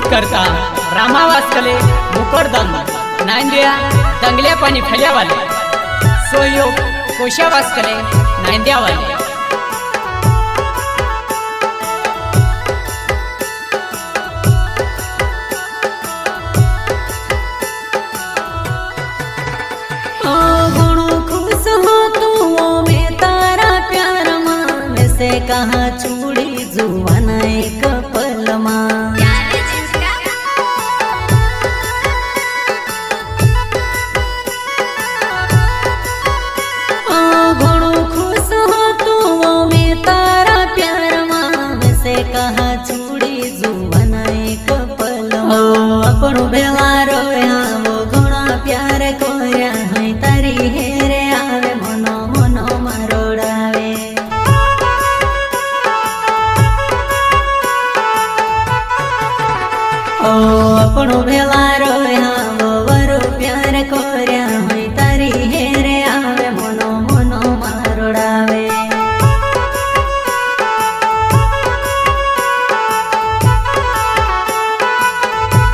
गीत करता रामावास कले मुकरदम नांदिया दंगल्या पाणी फल्यावाले सोयोग कोशावास कले नांद्यावाले कहाँ चूड़ी जुवाना एक पलमा घणो खुश हो तू में तारा प्यार मां से कहाँ चूड़ी जुवाना एक पलमा अपनो बेला रोया वो घणा प्यार कोया है तारी हेरे आवे मनो मनो मारोड़ावे अपनो भेला रो